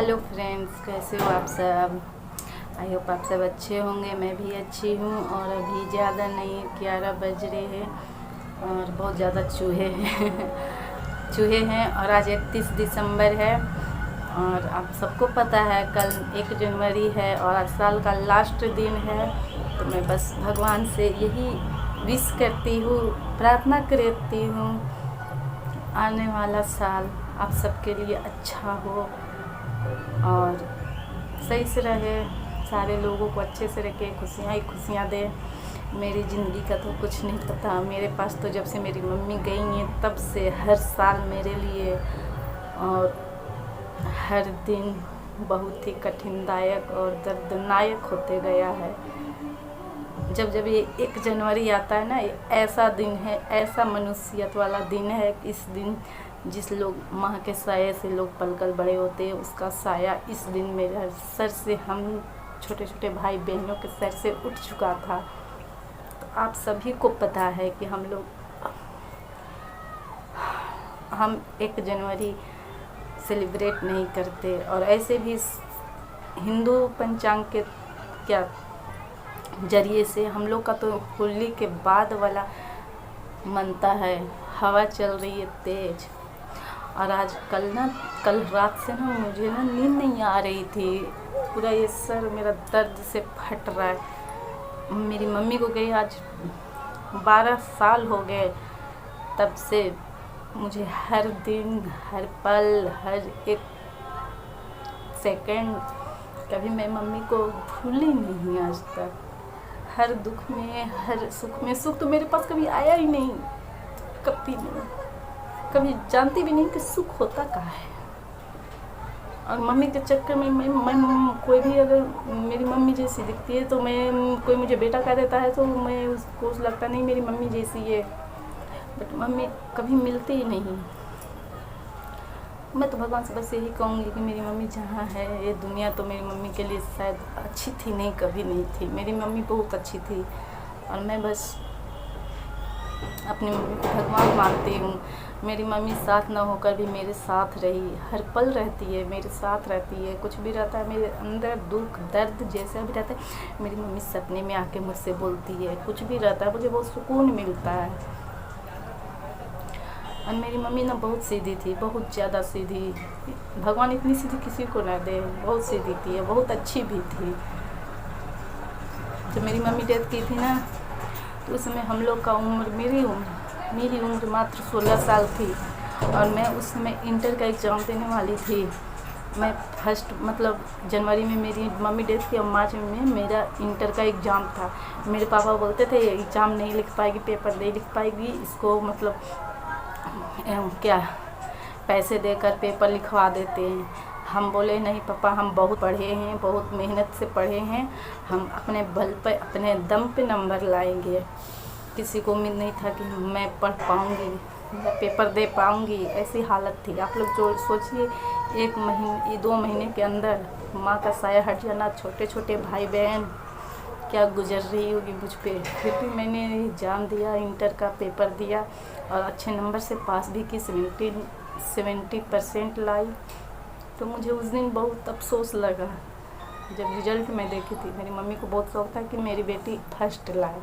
Hello friends, कैसे हो आप सब। आई होप आप सब अच्छे होंगे। मैं भी अच्छी हूँ। और अभी ज़्यादा नहीं, 11 बज रहे हैं और बहुत ज़्यादा चूहे हैं चूहे हैं। और आज 31 दिसंबर है और आप सबको पता है कल 1 जनवरी है और आज साल का लास्ट दिन है। तो मैं बस भगवान से यही विश करती हूँ, प्रार्थना करती हूँ आने वाला साल आप सबके लिए अच्छा हो और सही से रहे, सारे लोगों को अच्छे से रखे, खुशियाँ ही खुशियाँ दे। मेरी ज़िंदगी का तो कुछ नहीं पता। मेरे पास तो जब से मेरी मम्मी गई हैं तब से हर साल मेरे लिए और हर दिन बहुत ही कठिनदायक और दर्दनायक होते गया है। जब जब ये 1 जनवरी आता है ना, ये ऐसा दिन है, ऐसा मनुष्यत वाला दिन है। इस दिन जिस लोग माँ के साये से लोग पलकर बड़े होते हैं, उसका साया इस दिन मेरे सर से, हम छोटे छोटे भाई बहनों के सर से उठ चुका था। तो आप सभी को पता है कि हम 1 जनवरी सेलिब्रेट नहीं करते। और ऐसे भी हिंदू पंचांग के क्या जरिए से हम लोग का तो होली के बाद वाला मनता है। हवा चल रही है तेज और आज कल रात से ना मुझे ना नींद नहीं आ रही थी। पूरा ये सर मेरा दर्द से फट रहा है। मेरी मम्मी को गई आज 12 साल हो गए, तब से मुझे हर दिन, हर पल, हर एक सेकंड कभी मैं मम्मी को भूली नहीं आज तक। हर दुख में, हर सुख में। सुख तो मेरे पास कभी आया ही नहीं, कभी नहीं, कभी जानती भी नहीं कि सुख होता क्या है। और मम्मी के चक्कर में मैं कोई भी अगर मेरी मम्मी जैसी दिखती है तो कोई मुझे बेटा कह देता है तो मैं उसको लगता नहीं मेरी मम्मी जैसी है, बट मम्मी कभी मिलती ही नहीं। मैं तो भगवान से बस यही कहूँगी कि मेरी मम्मी जहाँ है, ये दुनिया तो मेरी मम्मी के लिए शायद अच्छी थी नहीं, कभी नहीं थी। मेरी मम्मी बहुत अच्छी थी और मैं बस अपनी मम्मी को भगवान मानती हूँ। मेरी मम्मी साथ ना होकर भी मेरे साथ रही, हर पल रहती है, मेरे साथ रहती है। कुछ भी रहता है मेरे अंदर, दुख दर्द जैसा भी रहता है, मेरी मम्मी सपने में आके मुझसे बोलती है। कुछ भी रहता है मुझे बहुत सुकून मिलता है। और मेरी मम्मी ना बहुत सीधी थी, बहुत ज़्यादा सीधी। भगवान इतनी सीधी किसी को ना दे, बहुत सीधी थी, बहुत अच्छी भी थी। जब मेरी मम्मी डेथ की थी ना तो उस समय हम लोग का मेरी उम्र मात्र 16 साल थी और मैं उस समय इंटर का एग्ज़ाम देने वाली थी। मैं फर्स्ट जनवरी में मेरी मम्मी डेथ की और मार्च में मेरा इंटर का एग्ज़ाम था। मेरे पापा बोलते थे एग्ज़ाम नहीं लिख पाएगी, पेपर नहीं लिख पाएगी, इसको क्या पैसे देकर पेपर लिखवा देते हैं। हम बोले नहीं पापा, हम बहुत पढ़े हैं, बहुत मेहनत से पढ़े हैं, हम अपने बल पे, अपने दम पे नंबर लाएंगे। किसी को उम्मीद नहीं था कि मैं पढ़ पाऊँगी, मैं पेपर दे पाऊँगी, ऐसी हालत थी। आप लोग जो सोचिए 1 महीने 2 महीने के अंदर माँ का साया हट जाना, छोटे छोटे भाई बहन क्या गुजर रही होगी मुझ पे। फिर भी मैंने एग्ज़ाम दिया, इंटर का पेपर दिया और अच्छे नंबर से पास भी की, 70% लाई। तो मुझे उस दिन बहुत अफसोस लगा जब रिज़ल्ट मैं देखी थी। मेरी मम्मी को बहुत शौक था कि मेरी बेटी फर्स्ट लाए,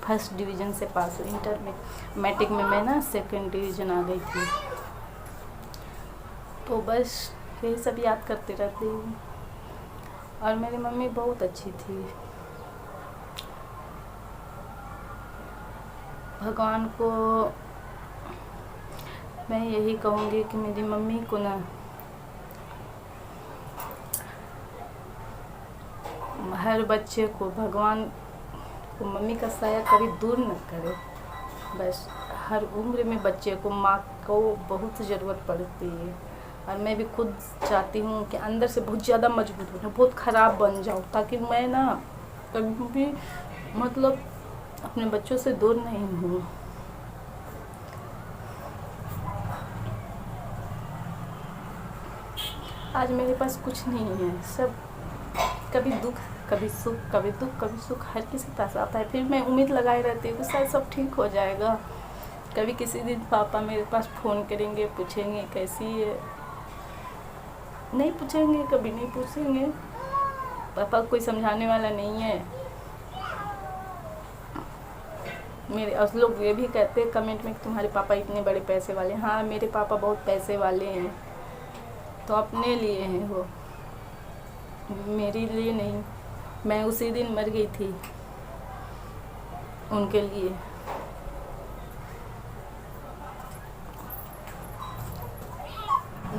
फर्स्ट डिवीज़न से पास हुई। इंटर में मैट्रिक में मैं ना 2nd डिवीज़न आ गई थी। तो बस यही सब याद करते रहती हूँ। और मेरी मम्मी बहुत अच्छी थी। भगवान को मैं यही कहूँगी कि मेरी मम्मी को ना हर बच्चे को भगवान को मम्मी का साया कभी दूर न करे। बस हर उम्र में बच्चे को माँ को बहुत ज़रूरत पड़ती है। और मैं भी खुद चाहती हूँ कि अंदर से बहुत ज़्यादा मजबूत हो, बहुत ख़राब बन जाऊँ, ताकि मैं ना कभी भी अपने बच्चों से दूर नहीं हूँ। आज मेरे पास कुछ नहीं है, सब कभी दुख कभी सुख, कभी दुख कभी सुख, हर किसी के पास आता है। फिर मैं उम्मीद लगाए रहती हूँ कि शायद सब ठीक हो जाएगा। कभी किसी दिन पापा मेरे पास फ़ोन करेंगे, पूछेंगे कैसी है, नहीं पूछेंगे, कभी नहीं पूछेंगे। पापा कोई समझाने वाला नहीं है मेरे। और लोग ये भी कहते हैं कमेंट में कि तुम्हारे पापा इतने बड़े पैसे वाले। हाँ, मेरे पापा बहुत पैसे वाले हैं, तो अपने लिए हैं वो, मेरे लिए नहीं। मैं उसी दिन मर गई थी उनके लिए।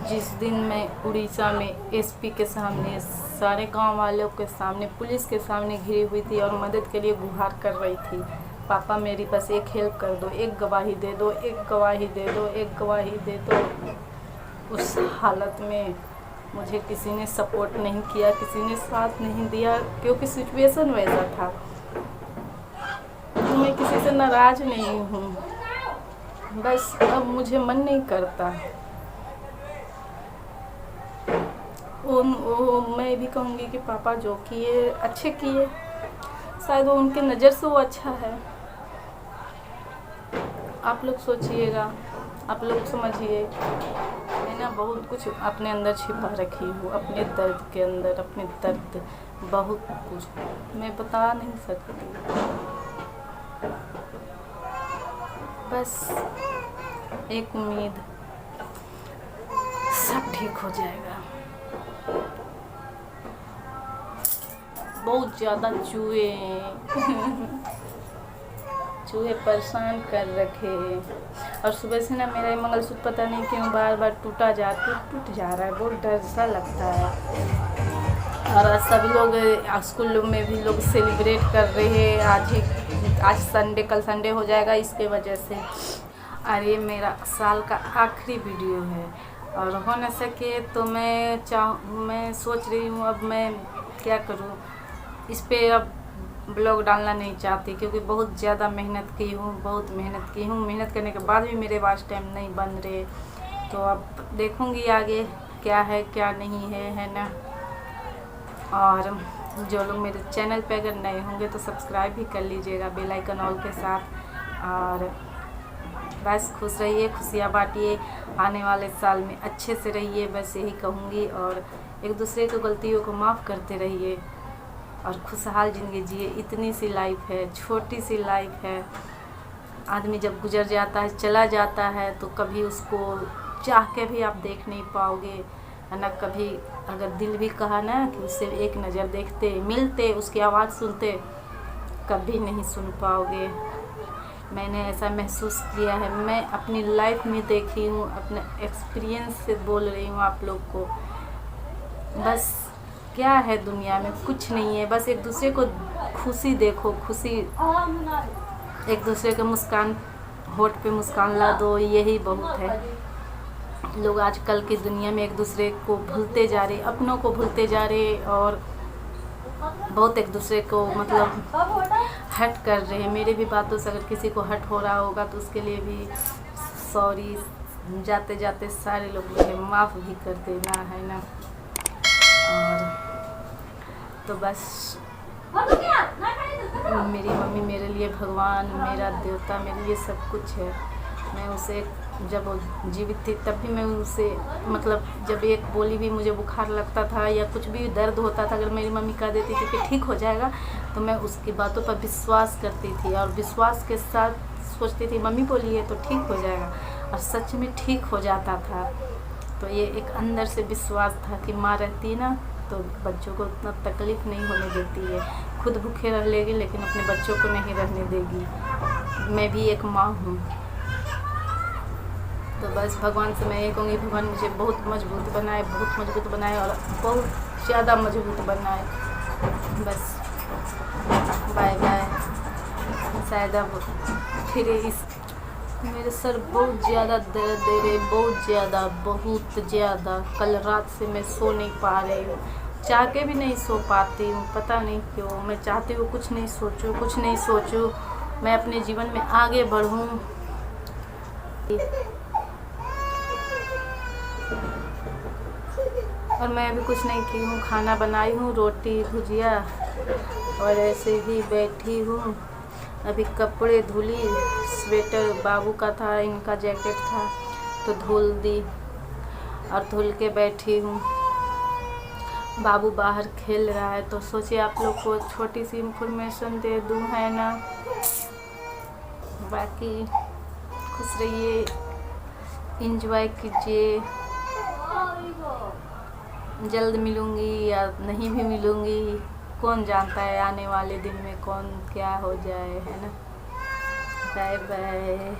जिस दिन मैं उड़ीसा में एसपी के सामने, सारे गांव वालों के सामने, पुलिस के सामने घिरी हुई थी और मदद के लिए गुहार कर रही थी, पापा मेरी बस एक हेल्प कर दो, एक गवाही दे दो, एक गवाही दे दो, एक गवाही दे दो। उस हालत में मुझे किसी ने सपोर्ट नहीं किया, किसी ने साथ नहीं दिया, क्योंकि सिचुएशन वैसा था। तो मैं किसी से नाराज़ नहीं हूँ, बस अब मुझे मन नहीं करता। मैं भी कहूँगी कि पापा जो किए अच्छे किए, शायद वो उनके नज़र से वो अच्छा है। आप लोग सोचिएगा, आप लोग समझिए। मैं ना बहुत कुछ अपने अंदर छिपा रखी हूँ, अपने दर्द के अंदर, अपने दर्द बहुत कुछ मैं बता नहीं सकती। बस एक उम्मीद, सब ठीक हो जाएगा। बहुत ज़्यादा चूहे चूहे परेशान कर रखे हैं। और सुबह से ना मेरा मंगलसूत्र पता नहीं क्यों बार बार टूट जा रहा है, बहुत डर सा लगता है। और सभी लोग स्कूल में भी लोग सेलिब्रेट कर रहे हैं। आज संडे, कल संडे हो जाएगा इसके वजह से। और ये मेरा साल का आखिरी वीडियो है, और हो न सके तो मैं सोच रही हूँ अब मैं क्या करूँ, इस पे अब ब्लॉग डालना नहीं चाहती, क्योंकि बहुत ज़्यादा मेहनत की हूँ, बहुत मेहनत की हूँ। मेहनत करने के बाद भी मेरे पास टाइम नहीं बन रहे, तो अब देखूँगी आगे क्या है क्या नहीं है ना। और जो लोग मेरे चैनल पे अगर नए होंगे तो सब्सक्राइब भी कर लीजिएगा बेल आइकन ऑल के साथ। और बस खुश रहिए, खुशियाँ बांटिए, आने वाले साल में अच्छे से रहिए, बस यही कहूँगी। और एक दूसरे की गलतियों को माफ़ करते रहिए और खुशहाल ज़िंदगी जिए। इतनी सी लाइफ है, छोटी सी लाइफ है। आदमी जब गुजर जाता है, चला जाता है, तो कभी उसको चाह के भी आप देख नहीं पाओगे, है ना। कभी अगर दिल भी कहा ना कि उससे एक नज़र देखते, मिलते, उसकी आवाज़ सुनते, कभी नहीं सुन पाओगे। मैंने ऐसा महसूस किया है, मैं अपनी लाइफ में देखी हूँ, अपने एक्सपीरियंस से बोल रही हूँ आप लोग को। बस क्या है दुनिया में, कुछ नहीं है, बस एक दूसरे को खुशी देखो, खुशी, एक दूसरे के मुस्कान, होठ पे मुस्कान ला दो, यही बहुत है। लोग आजकल की दुनिया में एक दूसरे को भूलते जा रहे, अपनों को भूलते जा रहे, और बहुत एक दूसरे को मतलब हर्ट कर रहे हैं। मेरे भी बातों से अगर किसी को हर्ट हो रहा होगा तो उसके लिए भी सॉरी, जाते जाते सारे लोग मुझे माफ़ भी कर देना, है ना। और तो बस मेरी मम्मी मेरे लिए भगवान, मेरा देवता, मेरे लिए सब कुछ है। मैं उसे जब वो जीवित थी तब भी मैं उनसे मतलब जब एक बोली भी मुझे बुखार लगता था या कुछ भी दर्द होता था, अगर मेरी मम्मी कह देती थी कि ठीक हो जाएगा, तो मैं उसकी बातों पर विश्वास करती थी और विश्वास के साथ सोचती थी मम्मी बोली है तो ठीक हो जाएगा, और सच में ठीक हो जाता था। तो ये एक अंदर से विश्वास था कि माँ रहती ना तो बच्चों को उतना तकलीफ़ नहीं होने देती है, खुद भूखे रह लेगी लेकिन अपने बच्चों को नहीं रहने देगी। मैं भी एक माँ हूँ। तो बस भगवान से मैं ये कहूँगी, भगवान मुझे बहुत मजबूत बनाए, बहुत मजबूत बनाए और बहुत ज़्यादा मजबूत बनाए। बस बाय बाय। शायद अब फिर मेरे सर बहुत ज़्यादा दर्द दे रहे, बहुत ज़्यादा। कल रात से मैं सो नहीं पा रही हूँ, चाह के भी नहीं सो पाती हूँ, पता नहीं क्यों। मैं चाहती हूँ कुछ नहीं सोचूं, मैं अपने जीवन में आगे बढ़ूँ। और मैं अभी कुछ नहीं की हूँ, खाना बनाई हूँ, रोटी भुजिया, और ऐसे ही बैठी हूँ। अभी कपड़े धुली, स्वेटर बाबू का था, इनका जैकेट था तो धुल दी और धुल के बैठी हूँ। बाबू बाहर खेल रहा है, तो सोचिए आप लोग को छोटी सी इन्फॉर्मेशन दे दूँ, है ना। बाकी खुश रहिए, इंजॉय कीजिए। जल्द मिलूँगी या नहीं भी मिलूँगी, कौन जानता है आने वाले दिन में कौन क्या हो जाए, है ना। Bye bye.